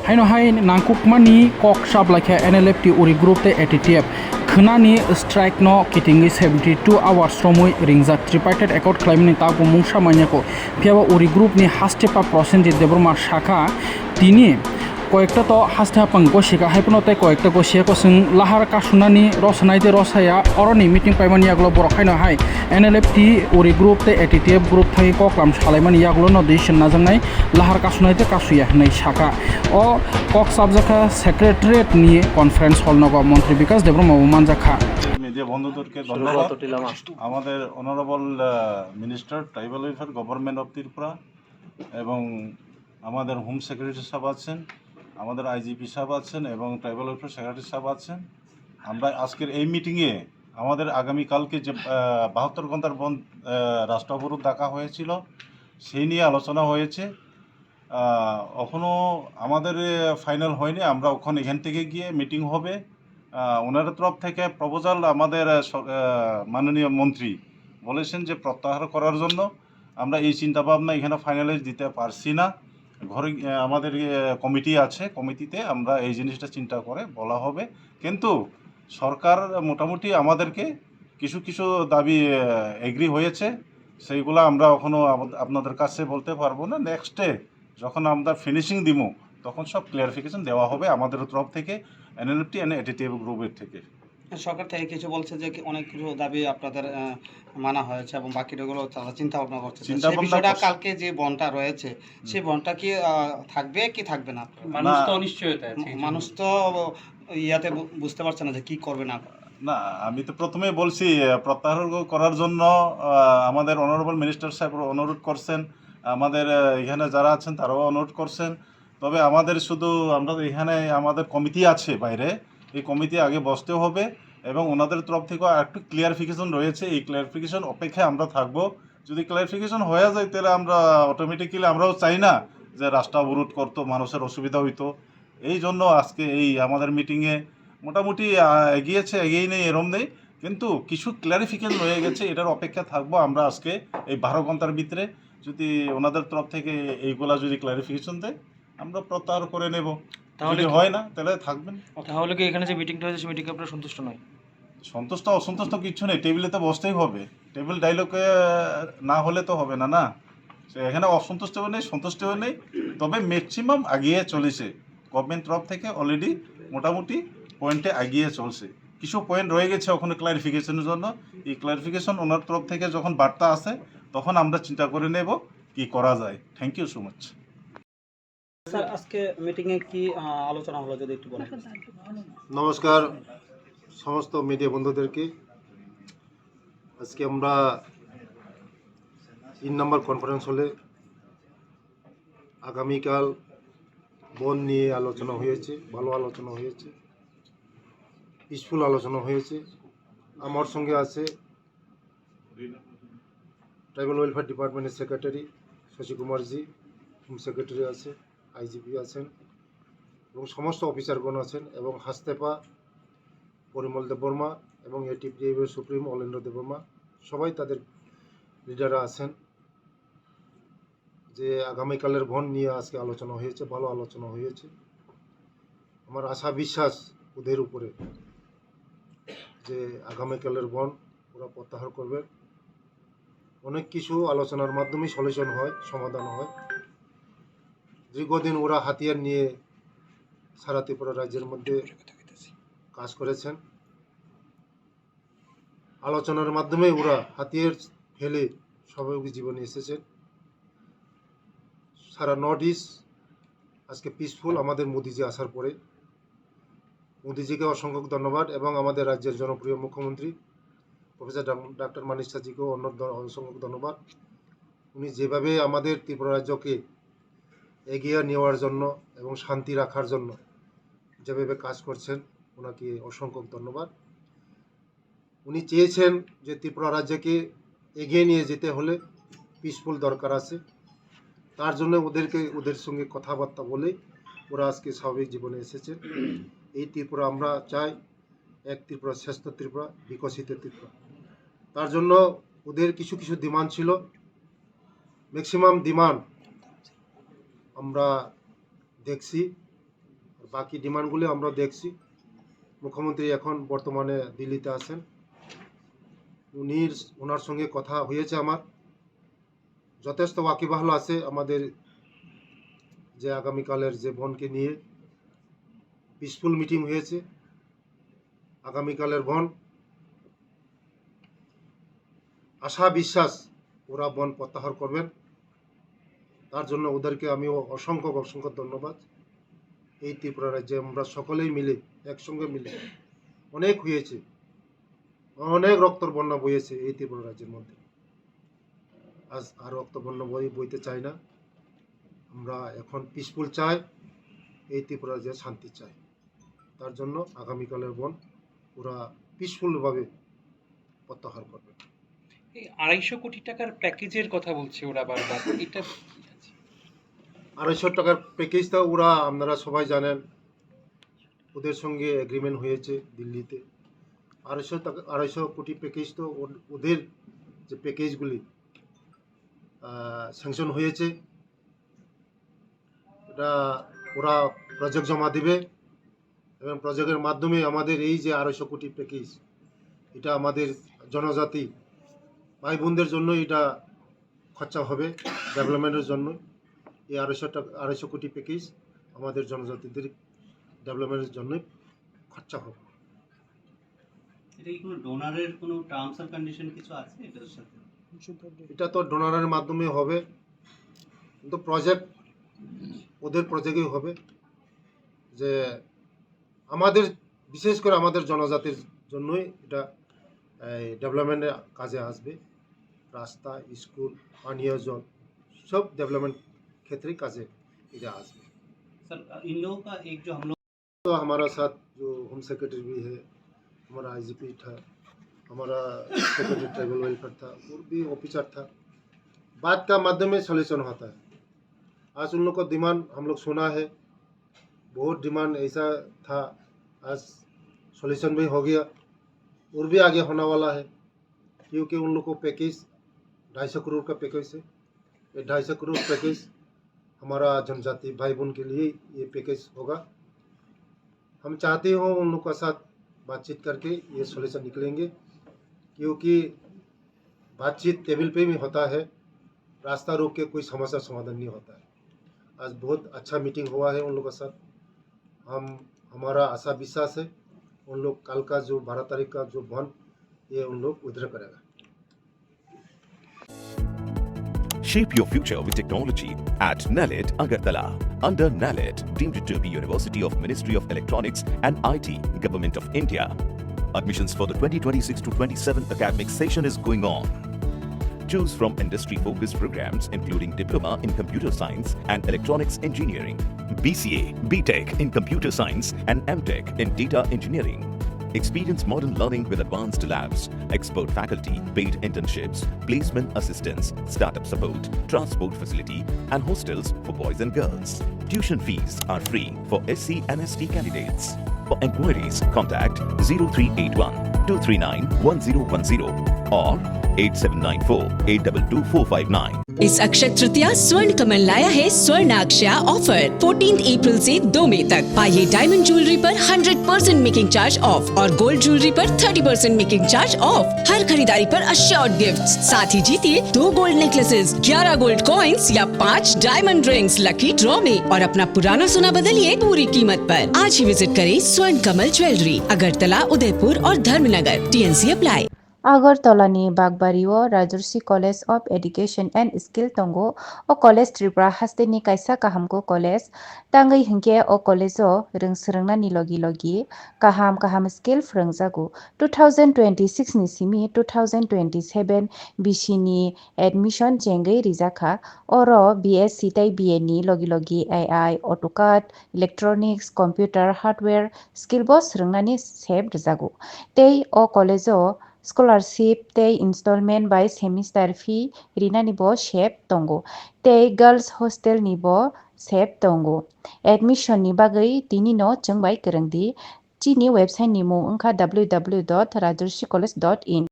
haino hai nangkukmani kok sablakhe NLF ti uri group te ATTF khunani strike no kitingi 72 hours romoi ringjak tripartite accord claiming ta bumung samanyako phiaba uri group ni hastepa prosenjit debrma shakha tini কয়েকটা তো হাস্তে হাপাং গসিকা হাইপনতে কয়েকটা গসিয়া কসং লাহার কাশুনানি রসনাইতে রসায়া অরনি meeting পাইমানি ইয়াগুলো বড় খাইনো high NLF টি ওরি group তে ATTF group থাকি ককলাম সালাইমানি ইয়াগুলো ন decision নাজাংনাই লাহার কাশুনাইতে কাশুয়া হনাই শাখা ও cock সাবজাখা secretariat নিয়ে কনফারেন্স হল নগ মন্ত্রী বিকাশ দেবরম মানজাখা মিডিয়া বন্ধুদেরকে ধন্যবাদ। আমাদের honourable minister tribal welfare government of Tripura এবং আমাদের হোম সেক্রেটারি সাহেব আছেন, আমাদের IGP সাহেব আছেন এবং ট্রাইবাল ওয়েলফেয়ার সেক্রেটারি সাহেব আছেন। আমরা আজকের এই মিটিংয়ে আমাদের আগামীকালকে যে 72 ঘন্টার বন্ধ রাষ্ট্র অবরোধ ডাকা হয়েছিল সেই নিয়ে আলোচনা হয়েছে। এখনও আমাদের ফাইনাল হয়নি। আমরা ওখানে এখান থেকে গিয়ে মিটিং হবে। ওনার তরফ থেকে প্রপোজাল আমাদের মাননীয় মন্ত্রী বলেছেন যে প্রত্যাহার করার জন্য। আমরা এই চিন্তাভাবনা এখানে ফাইনালাইজ দিতে পারছি না। ঘরে আমাদের কমিটি আছে, কমিটিতে আমরা এই জিনিসটা চিন্তা করে বলা হবে। কিন্তু সরকার মোটামুটি আমাদেরকে কিছু কিছু দাবি এগ্রি হয়েছে, সেইগুলো আমরা এখনও আপনাদের কাছে বলতে পারবো না। নেক্সটে যখন আমরা ফিনিশিং দিব তখন সব ক্লিয়ারিফিকেশন দেওয়া হবে আমাদের তরফ থেকে, NLF টি ATTF গ্রুপের থেকে। সরকার থেকে কিছু বলছে যে অনেক কিছু দাবি আপনাদের মানা হয়েছে এবং বাকিগুলো তারা চিন্তা ভাবনা করছে। সেই বিষয়টা কালকে যে বনটা রয়েছে সেই বনটা কি থাকবে কি থাকবে না? মানুষ তো অনিশ্চয়তা আছে, মানুষ তো ইয়াতে বুঝতে পারছে না যে কি করবে না। না, আমি তো প্রথমেই বলছি প্রত্যাহার করার জন্য আমাদের অনারেবল মিনিস্টার সাহেব অনুরোধ করছেন, আমাদের এখানে যারা আছেন তারাও অনুরোধ করছেন। তবে আমাদের শুধু আমরা এখানে আমাদের কমিটি আছে বাইরে, এই কমিটি আগে বসতে হবে এবং ওনাদের তরফ থেকেও একটু ক্লিয়ারিফিকেশন রয়েছে। এই ক্লিয়ারিফিকেশন অপেক্ষায় আমরা থাকবো। যদি ক্লিয়ারিফিকেশন হয়ে যায় তাহলে আমরা অটোমেটিক্যালি আমরাও চাই না যে রাস্তা অবরোধ করতো, মানুষের অসুবিধা হইতো। এই জন্য আজকে এই আমাদের মিটিংয়ে মোটামুটি এগিয়েছে, এগিয়ে নেই এরম নেই, কিন্তু কিছু ক্লিয়ারিফিকেশন রয়ে গেছে, এটার অপেক্ষা থাকবো আমরা আজকে এই 12 ঘন্টার ভিতরে। যদি ওনাদের তরফ থেকে এইগুলা যদি ক্লিয়ারিফিকেশন দেয় আমরা প্রত্যাহার করে নেব। তাহলে হয় না তাহলে থাকবেন। তাহলে কি এখানে যে মিটিংটা হয়েছে সেই মিটিংয়ে আপনারা সন্তুষ্ট নয়? সন্তুষ্ট অসন্তুষ্ট কিছু নেই, টেবিলে তো বসতেই হবে। টেবিল ডায়লগে না হলে তো হবে না। না, এখানে অসন্তুষ্টও নেই, সন্তুষ্টও নেই, তবে ম্যাক্সিমাম এগিয়ে চলেছে। গভর্নমেন্ট তরফ থেকে অলরেডি মোটামুটি পয়েন্টে এগিয়ে চলছে। কিছু পয়েন্ট রয়ে গেছে ওখানে ক্লারিফিকেশনের জন্য। এই ক্লারিফিকেশন ওনার তরফ থেকে যখন বার্তা আসে তখন আমরা চিন্তা করে নেব কি করা যায়। Thank you so much. Sir, আজকে মিটিংয়ে কি আলোচনা হলো যদি একটু বলেন। নমস্কার সমস্ত মিডিয়া বন্ধুদেরকে। আজকে আমরা 3 নম্বর কনফারেন্স হলে আগামীকাল বন নিয়ে আলোচনা হয়েছে, ভালো আলোচনা হয়েছে, পিসফুল আলোচনা হয়েছে। আমার সঙ্গে আছে ট্রাইবাল ওয়েলফেয়ার ডিপার্টমেন্টের secretary Shashi Kumarji, home secretary আছে, IGP আছেন এবং সমস্ত অফিসারগণ আছেন এবং হাস্তেপা পরিমল দেববর্মা এবং ATTF সুপ্রিম অলেন্দ্র দেববর্মা সবাই তাদের লিডাররা আছেন। যে আগামীকালের বন নিয়ে আজকে আলোচনা হয়েছে, ভালো আলোচনা হয়েছে। আমার আশা বিশ্বাস ওদের উপরে যে আগামীকালের বন ওরা প্রত্যাহার করবেন। অনেক কিছু আলোচনার মাধ্যমে সলিউশন হয়, সমাধান হয়। দীর্ঘদিন ওরা হাতিয়ার নিয়ে সারা ত্রিপুরা রাজ্যের মধ্যে কাজ করেছেন। আলোচনার মাধ্যমে ওরা হাতিয়ার ফেলে স্বাভাবিক জীবনে এসেছেন। সারা নর্থ ইস্ট আজকে পিসফুল আমাদের মোদিজি আসার পরে। মোদিজিকে অসংখ্য ধন্যবাদ এবং আমাদের রাজ্যের জনপ্রিয় মুখ্যমন্ত্রী প্রফেসর ডক্টর মানিক সাহাজিকেও অসংখ্য ধন্যবাদ। উনি যেভাবে আমাদের ত্রিপুরা রাজ্যকে এগিয়ে নেওয়ার জন্য এবং শান্তি রাখার জন্য যেভাবে কাজ করছেন ওনাকে অসংখ্য ধন্যবাদ। উনি চেয়েছেন যে ত্রিপুরা রাজ্যকে এগিয়ে নিয়ে যেতে হলে পিসফুল দরকার আছে। তার জন্য ওদের সঙ্গে কথাবার্তা বলে ওরা আজকে স্বাভাবিক জীবনে এসেছে। এই ত্রিপুরা আমরা চাই এক ত্রিপুরা, শ্রেষ্ঠ ত্রিপুরা, বিকশিত ত্রিপুরা। তার জন্য ওদের কিছু কিছু ডিমান্ড ছিল। ম্যাক্সিমাম ডিমান্ড আমরা দেখছি বাকি ডিমান্ডগুলি আমরা দেখছি। মুখ্যমন্ত্রী এখন বর্তমানে দিল্লিতে আছেন, ওনার সঙ্গে কথা হয়েছে আমার, যথেষ্ট ওয়াকিবহাল আছে আমাদের যে আগামীকালের যে বনকে নিয়ে পিসফুল মিটিং হয়েছে। আগামীকালের বন আশা বিশ্বাস ওরা বন প্রত্যাহার করবেন, তার জন্য ওদেরকে আমিও অসংখ্য ধন্যবাদ। এই ত্রিপুরা রাজ্যে আমরা সকলেই মিলে একসঙ্গে মিলে অনেক হয়েছে, অনেক রক্তর বন্যা বইয়েছে এই ত্রিপুরা রাজ্যের মধ্যে। আজ আর রক্ত বন্যা বইতে চাই না, আমরা এখন পিসফুল চাই, এই ত্রিপুরা রাজ্যে শান্তি চাই। তার জন্য আগামীকালের বন ওরা পিসফুলভাবে প্রত্যাহার করবে। এই 250 কোটি টাকার প্যাকেজের কথা বলছে ওরা বারবার, এটা 250 টাকার প্যাকেজটা ওরা, আপনারা সবাই জানেন, ওদের সঙ্গে এগ্রিমেন্ট হয়েছে দিল্লিতে। 250 কোটি প্যাকেজ তো ওদের যে প্যাকেজগুলি স্যাংশন হয়েছে, এটা ওরা প্রজেক্ট জমা দেবে এবং প্রজেক্টের মাধ্যমে আমাদের এই যে 250 কোটি প্যাকেজ, এটা আমাদের জনজাতি ভাই বোনদের জন্য এটা খরচা হবে, ডেভেলপমেন্টের জন্য। এই 250 কোটি প্যাকেজ আমাদের জনজাতিদের ডেভেলপমেন্টের জন্য খরচা হবে। এটা কি কোনো ডোনারের কোনো টার্মস এন্ড কন্ডিশন কিছু আছে এটার সাথে? এটা তো ডোনারের মাধ্যমে হবে, কিন্তু প্রজেক্ট ওদের প্রজেক্টই হবে, যে আমাদের বিশেষ করে আমাদের জনজাতির জন্যই এটা ডেভেলপমেন্টের কাজে আসবে। रास्ता, स्कूल, पानीय जल सब डेवलपमेंट क्षेत्र काजे इधर आसमे। सर इन लोगों का एक जो हम लोग तो हमारा साथ जो होम सेक्रेटरी भी है, हमारा आईजीपी था, हमारा सेक्रेटरी ट्राइबल वेलफेयर था और भी ऑफिसर था। बात का माध्यम में सॉल्यूशन होता है। आज उन लोग का डिमांड हम लोग सुना है, बहुत डिमांड ऐसा था, आज सॉल्यूशन भी हो गया और भी आगे होने वाला है, क्योंकि उन लोग को पैकेज 250 करोड़ का पैकेज है। ये 250 करोड़ पैकेज हमारा जनजाति भाई बहन के लिए ये पैकेज होगा। हम चाहते हो उन लोग के साथ बातचीत करके ये सॉल्यूशन निकलेंगे, क्योंकि बातचीत टेबल पे भी होता है, रास्ता रोक के कोई समस्या समाधान नहीं होता है। आज बहुत अच्छा मीटिंग हुआ है उन लोगों के साथ। हमारा आशा विश्वास है उन लोग कल का जो 12 तारीख का जो बंद ये उन लोग उधर करेगा। Shape your future with technology at NALED Agartala. Under NALED, deemed to be University of Ministry of Electronics and IT, Government of India. Admissions for the 2026 to 27 academic session is going on. Choose from industry-focused programs including Diploma in Computer Science and Electronics Engineering, BCA, BTech in Computer Science and MTech in Data Engineering. Experience modern learning with advanced labs, expert faculty, paid internships, placement assistance, startup support, transport facility, and hostels for boys and girls. Tuition fees are free for SC and ST candidates. For enquiries, contact 0381 239 1010 or 8794 822459. इस अक्षय तृतीया स्वर्ण कमल लाया है स्वर्णाक्षया offer 14 अप्रैल से 2 मई तक। पाइए diamond jewellery पर 100% making charge of और gold jewellery पर 30% मेकिंग चार्ज ऑफ। हर खरीदारी पर अश्योर्ड गिफ्ट्स, साथ ही जीतिए 2 गोल्ड नेकलेसेस, 11 गोल्ड कॉइन्स या 5 डायमंड रिंग्स लकी ड्रॉ में और अपना पुराना सोना बदलिए पूरी कीमत पर। आज ही विजिट करें स्वर्ण कमल ज्वेलरी, अगरतला, उदयपुर और धर्मनगर। TNC apply. আগরতলানি বাগবাড়িও Rajarshi college of education and skill তঙ্গো ও কলেজ ত্রিপুরা হাস্তেনি কাইসা কাহামকো কলেজ তাঙ্গै हिंके ओ कलेजो रोंसोरोंनानि लगी काहाम स्किल फोरोंजागु 2026 नि सिमि 2027 बिसिनि एडमिशन चेंगै रिजाखा ओरो BSc tai BA नि लगी AI AutoCAD electronics computer hardware skill बो सोरोंनानि सेब रिजागु tei o कलेजो scholarship tei instalment by semester fee रिनानि bo सेब तंगो tei गर्ल्स हॉस्टेल नि bo सेब तंगो एडमिशन नि बागै तिनिनो जोंबाय गोरोंदि चिनि वेबसाइट नि मुं ओंखा www.rajorshikollege.in